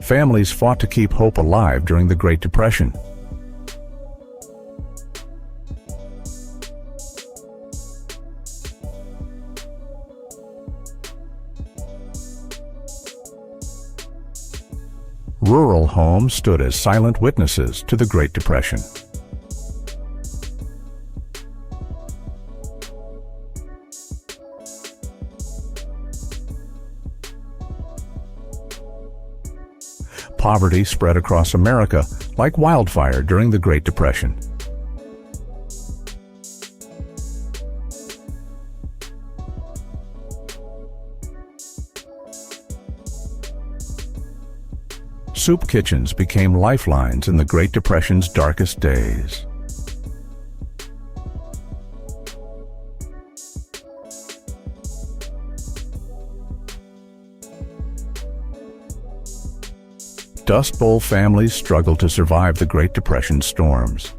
Families fought to keep hope alive during the Great Depression. Rural homes stood as silent witnesses to the Great Depression. Poverty spread across America like wildfire during the Great Depression. Soup kitchens became lifelines in the Great Depression's darkest days. Dust Bowl families struggled to survive the Great Depression storms.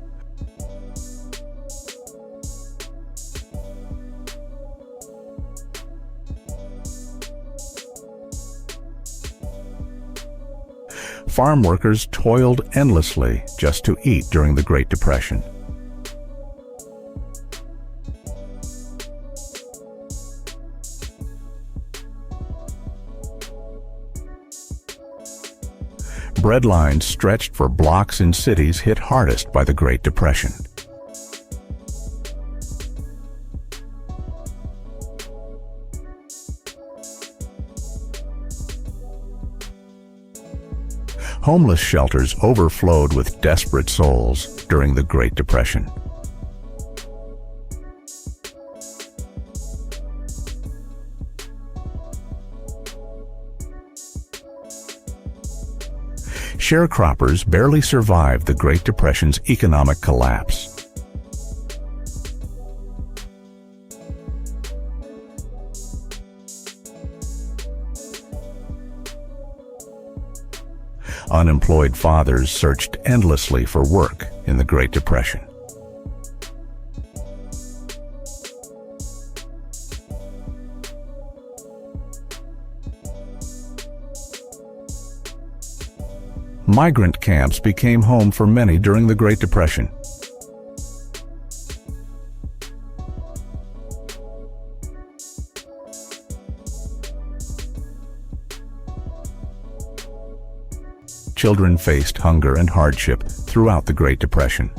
Farm workers toiled endlessly just to eat during the Great Depression. Bread lines stretched for blocks in cities hit hardest by the Great Depression. Homeless shelters overflowed with desperate souls during the Great Depression. Sharecroppers barely survived the Great Depression's economic collapse. Unemployed fathers searched endlessly for work in the Great Depression. Migrant camps became home for many during the Great Depression. Children faced hunger and hardship throughout the Great Depression.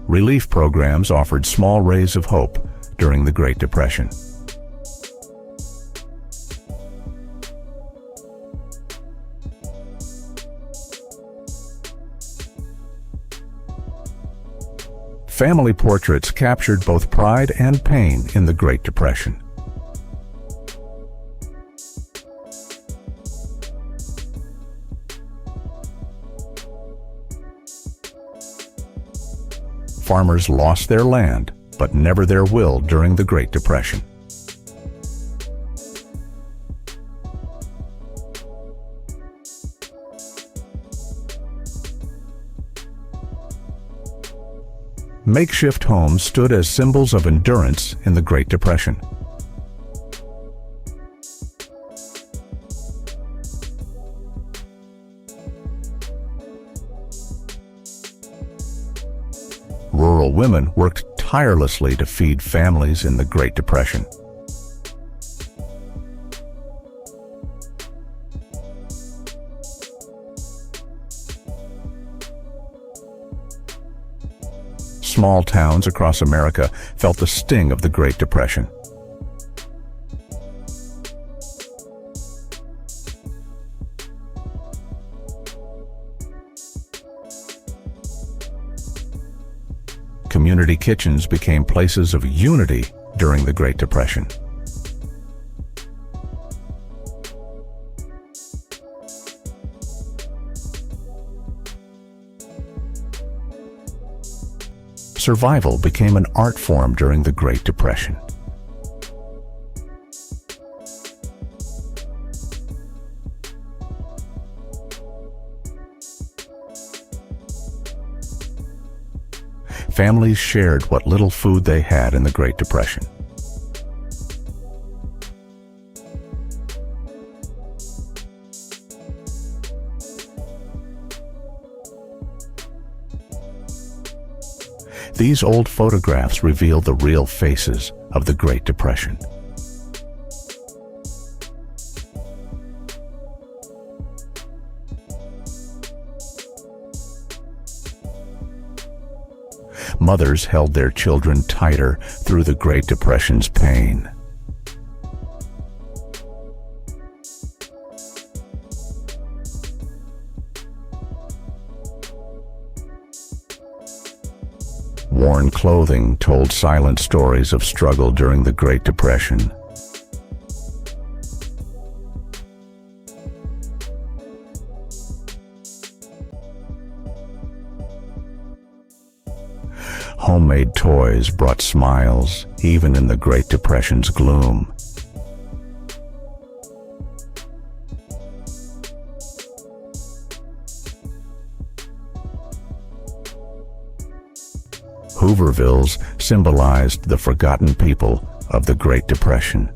Relief programs offered small rays of hope during the Great Depression. Family portraits captured both pride and pain in the Great Depression. Farmers lost their land, but never their will during the Great Depression. Makeshift homes stood as symbols of endurance in the Great Depression. Rural women worked tirelessly to feed families in the Great Depression. Small towns across America felt the sting of the Great Depression. Community kitchens became places of unity during the Great Depression. Survival became an art form during the Great Depression. Families shared what little food they had in the Great Depression. These old photographs reveal the real faces of the Great Depression. Mothers held their children tighter through the Great Depression's pain. Worn clothing told silent stories of struggle during the Great Depression. Homemade toys brought smiles even in the Great Depression's gloom. Hoovervilles symbolized the forgotten people of the Great Depression.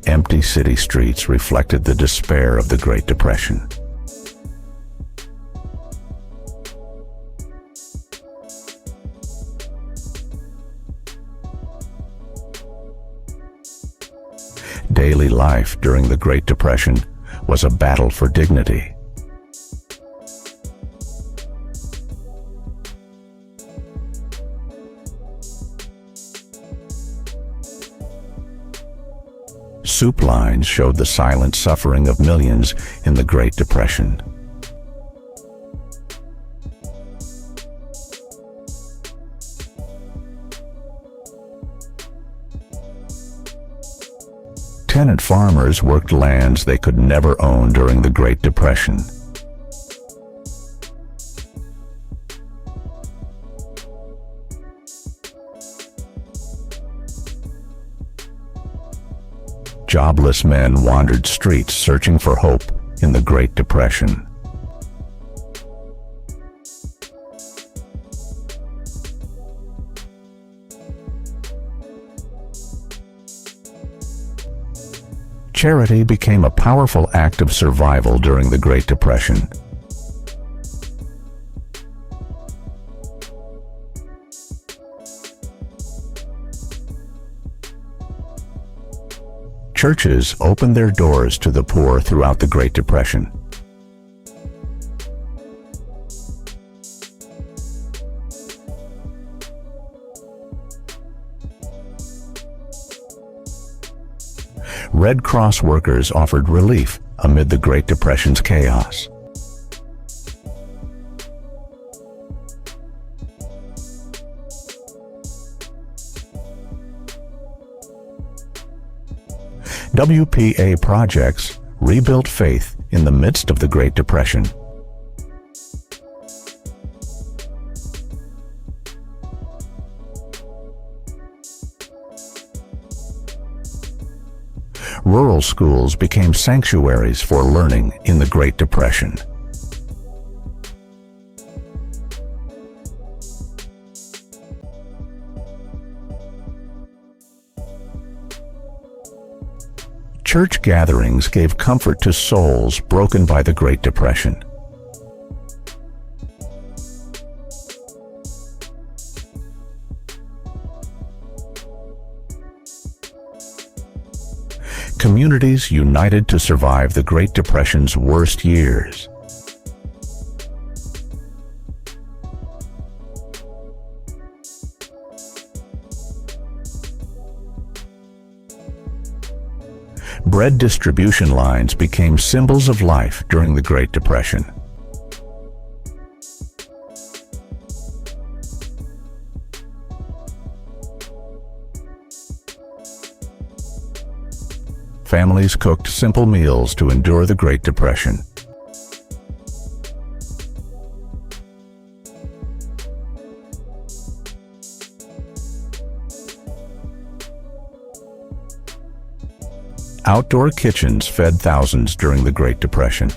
Empty city streets reflected the despair of the Great Depression. Daily life during the Great Depression was a battle for dignity. Soup lines showed the silent suffering of millions in the Great Depression. Tenant farmers worked lands they could never own during the Great Depression. Jobless men wandered streets searching for hope in the Great Depression. Charity became a powerful act of survival during the Great Depression. Churches opened their doors to the poor throughout the Great Depression. Red Cross workers offered relief amid the Great Depression's chaos. WPA projects rebuilt faith in the midst of the Great Depression. Rural schools became sanctuaries for learning in the Great Depression. Church gatherings gave comfort to souls broken by the Great Depression. Communities united to survive the Great Depression's worst years. Bread distribution lines became symbols of life during the Great Depression. Families cooked simple meals to endure the Great Depression. Outdoor kitchens fed thousands during the Great Depression.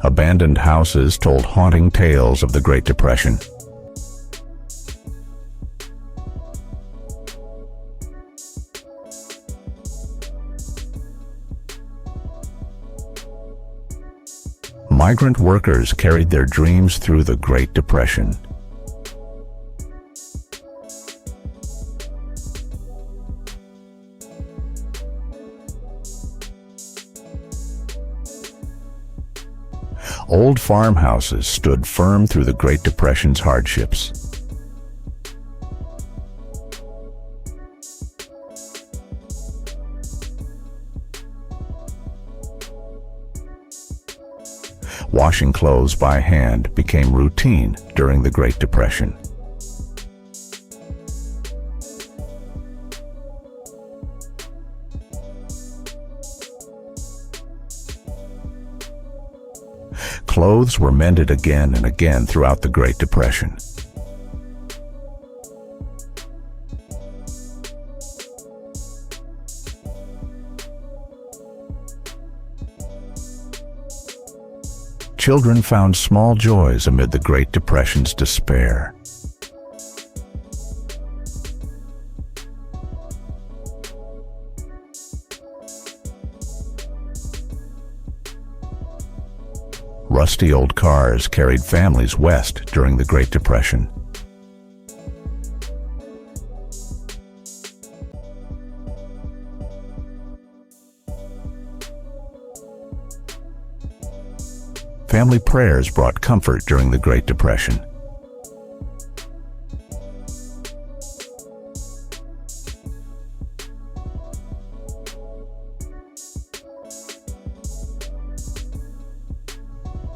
Abandoned houses told haunting tales of the Great Depression. Migrant workers carried their dreams through the Great Depression. Old farmhouses stood firm through the Great Depression's hardships. Washing clothes by hand became routine during the Great Depression. Clothes were mended again and again throughout the Great Depression. Children found small joys amid the Great Depression's despair. Rusty old cars carried families west during the Great Depression. Family prayers brought comfort during the Great Depression.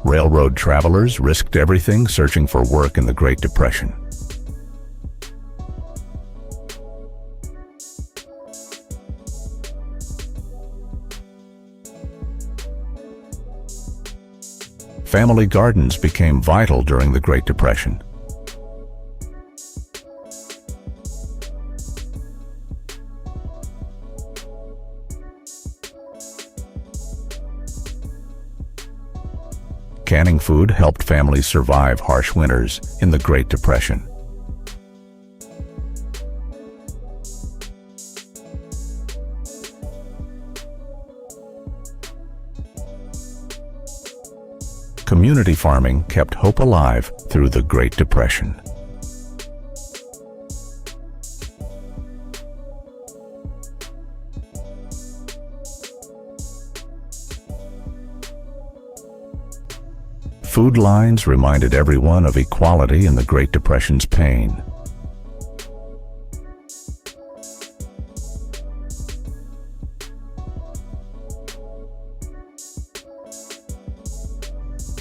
Railroad travelers risked everything searching for work in the Great Depression. Family gardens became vital during the Great Depression. Canning food helped families survive harsh winters in the Great Depression. Community farming kept hope alive through the Great Depression. Food lines reminded everyone of equality in the Great Depression's pain.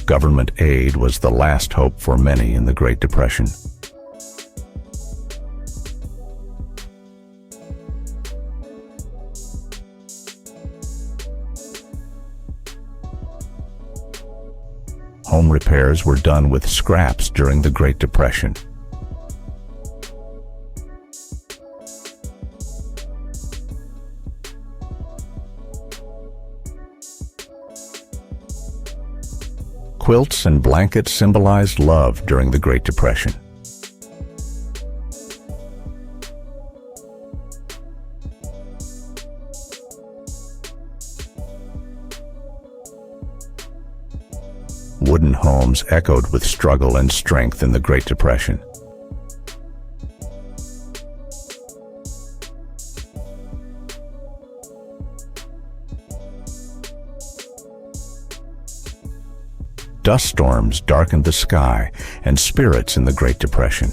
Government aid was the last hope for many in the Great Depression. Home repairs were done with scraps during the Great Depression. Quilts and blankets symbolized love during the Great Depression. Wooden homes echoed with struggle and strength in the Great Depression. Dust storms darkened the sky and spirits in the Great Depression.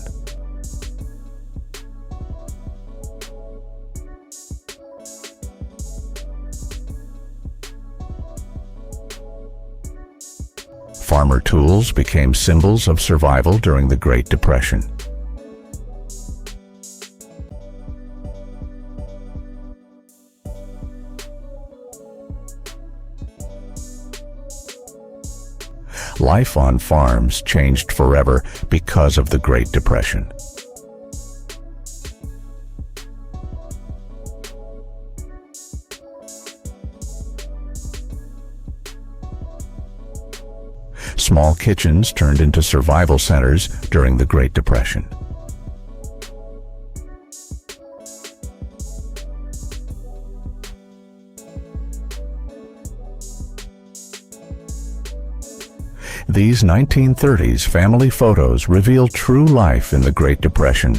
Farmer tools became symbols of survival during the Great Depression. Life on farms changed forever because of the Great Depression. Small kitchens turned into survival centers during the Great Depression. These 1930s family photos reveal true life in the Great Depression.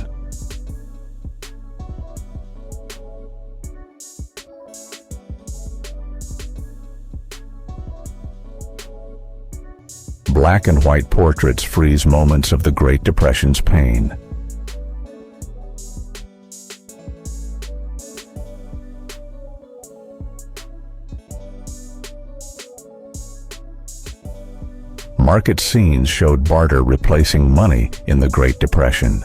Black and white portraits freeze moments of the Great Depression's pain. Market scenes showed barter replacing money in the Great Depression.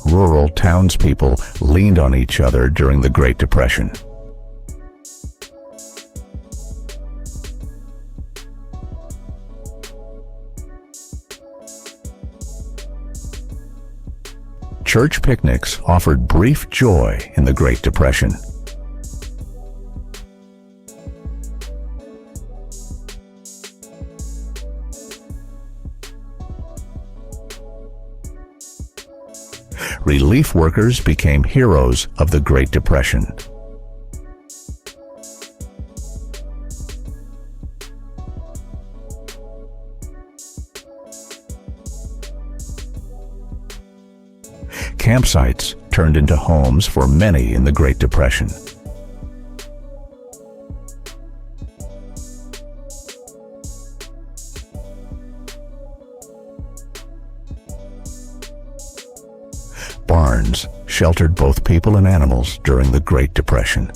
Rural townspeople leaned on each other during the Great Depression. Church picnics offered brief joy in the Great Depression. Relief workers became heroes of the Great Depression. Campsites turned into homes for many in the Great Depression. Barns sheltered both people and animals during the Great Depression.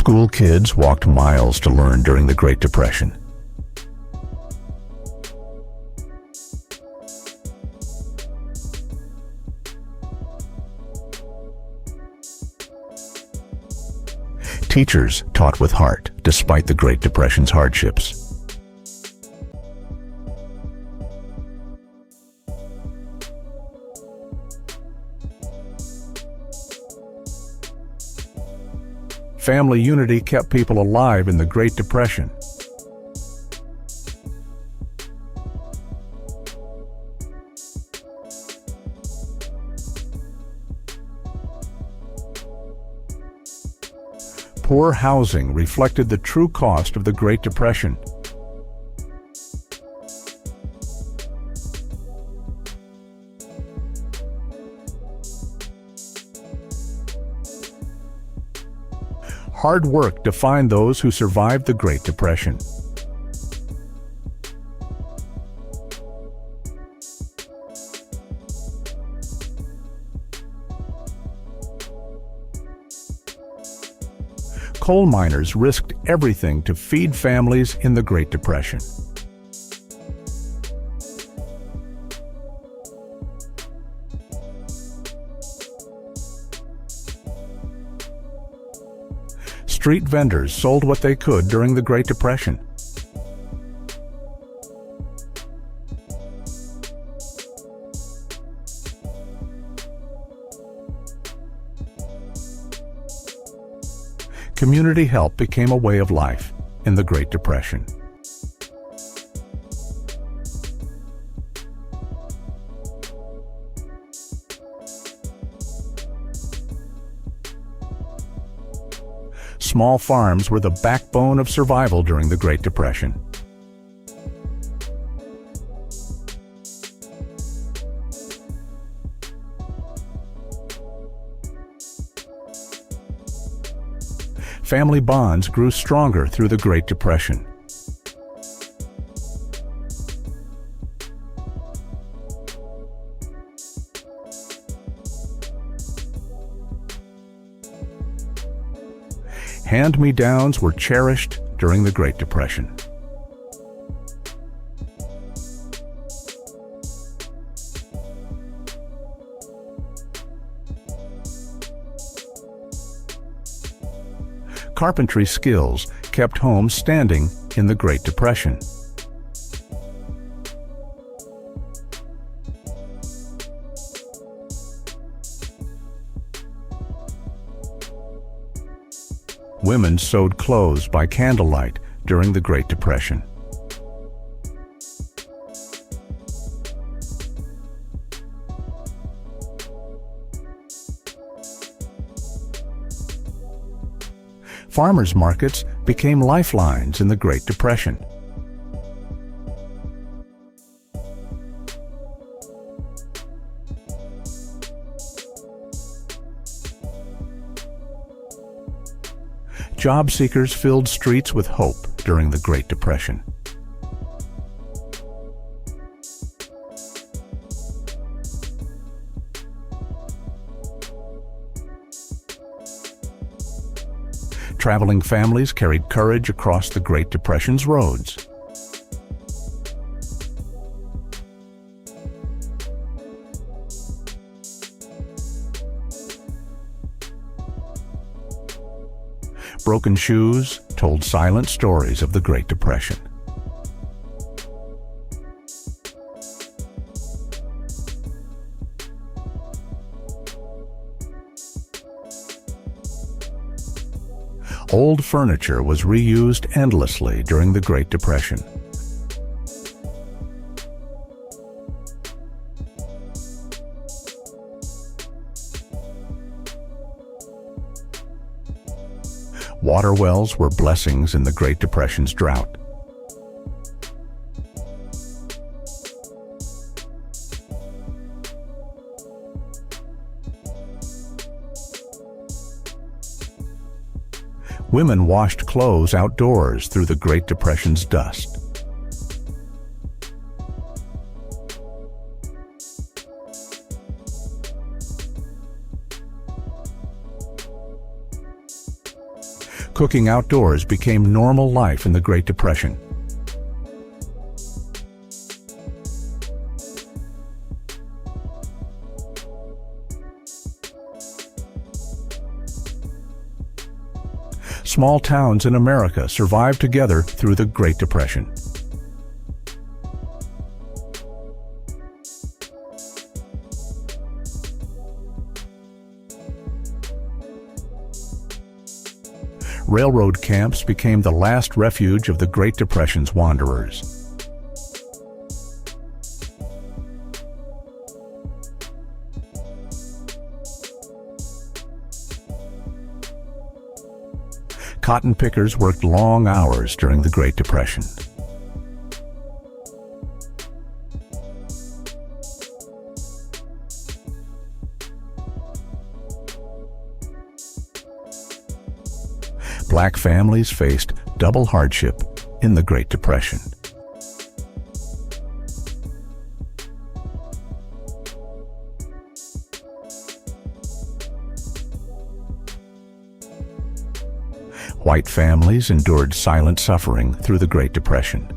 School kids walked miles to learn during the Great Depression. Teachers taught with heart despite the Great Depression's hardships. Family unity kept people alive in the Great Depression. Poor housing reflected the true cost of the Great Depression. Hard work defined those who survived the Great Depression. Coal miners risked everything to feed families in the Great Depression. Street vendors sold what they could during the Great Depression. Community help became a way of life in the Great Depression. Small farms were the backbone of survival during the Great Depression. Family bonds grew stronger through the Great Depression. Hand-me-downs were cherished during the Great Depression. Carpentry skills kept homes standing in the Great Depression. Women sewed clothes by candlelight during the Great Depression. Farmers' markets became lifelines in the Great Depression. Job seekers filled streets with hope during the Great Depression. Traveling families carried courage across the Great Depression's roads. Broken shoes told silent stories of the Great Depression. Old furniture was reused endlessly during the Great Depression. Water wells were blessings in the Great Depression's drought. Women washed clothes outdoors through the Great Depression's dust. Cooking outdoors became normal life in the Great Depression. Small towns in America survived together through the Great Depression. Railroad camps became the last refuge of the Great Depression's wanderers. Cotton pickers worked long hours during the Great Depression. Black families faced double hardship in the Great Depression. White families endured silent suffering through the Great Depression.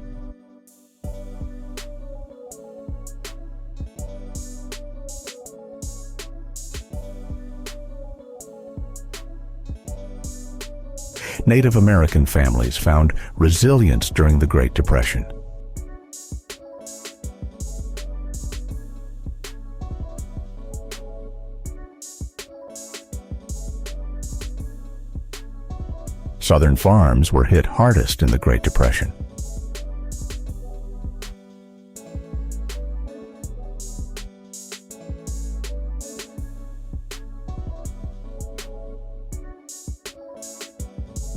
Native American families found resilience during the Great Depression. Southern farms were hit hardest in the Great Depression.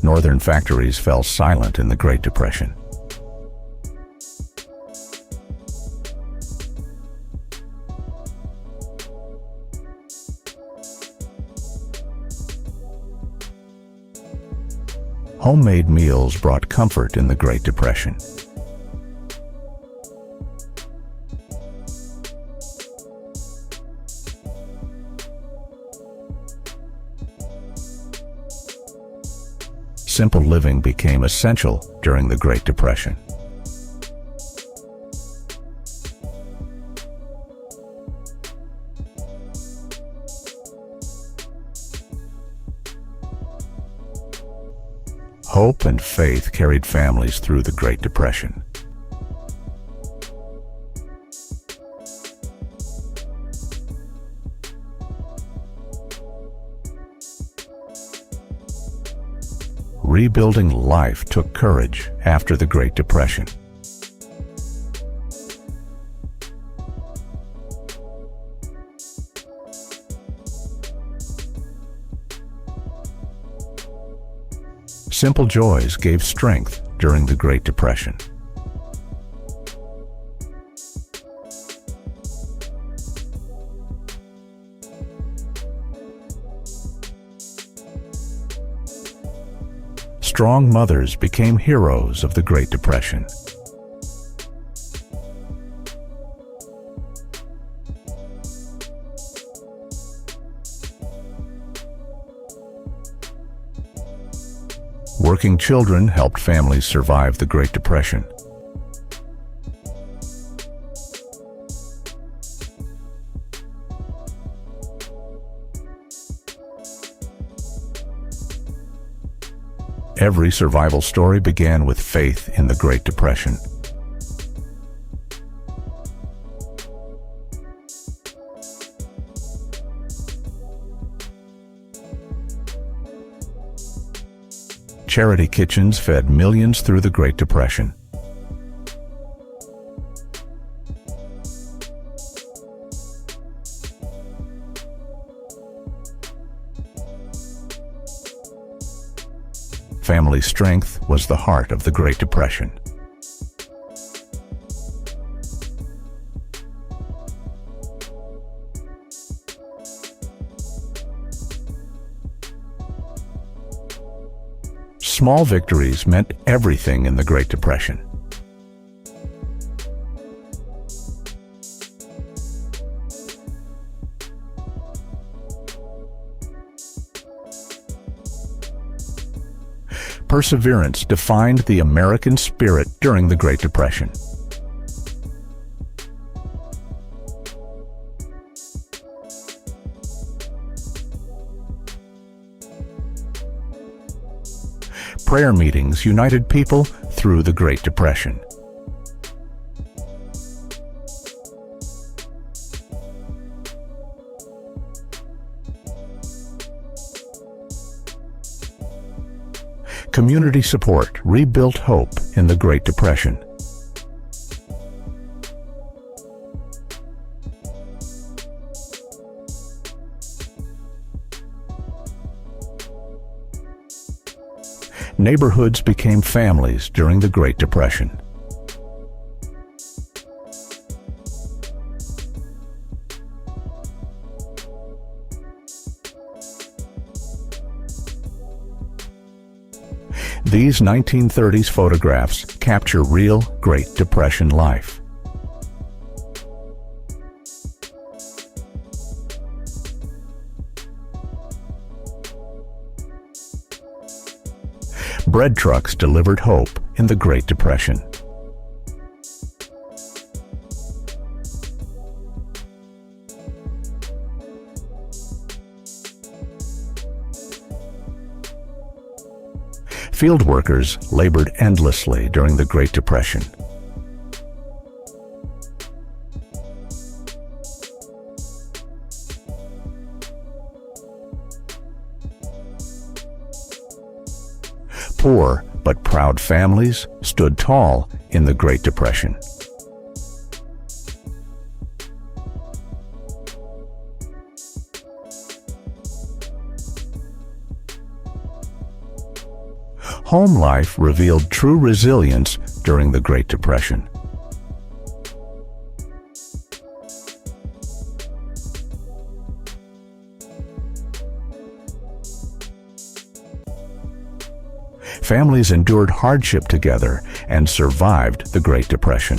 Northern factories fell silent in the Great Depression. Homemade meals brought comfort in the Great Depression. simple living became essential during the Great Depression. Hope and faith carried families through the Great Depression. Rebuilding life took courage after the Great Depression. Simple joys gave strength during the Great Depression. Strong mothers became heroes of the Great Depression. Working children helped families survive the Great Depression. Every survival story began with faith in the Great Depression. Charity kitchens fed millions through the Great Depression. Family strength was the heart of the Great Depression. Small victories meant everything in the Great Depression. Perseverance defined the American spirit during the Great Depression. Prayer meetings united people through the Great Depression. Community support rebuilt hope in the Great Depression. Neighborhoods became families during the Great Depression. These 1930s photographs capture real Great Depression life. Bread trucks delivered hope in the Great Depression. Field workers labored endlessly during the Great Depression. Poor but proud families stood tall in the Great Depression. Home life revealed true resilience during the Great Depression. Families endured hardship together and survived the Great Depression.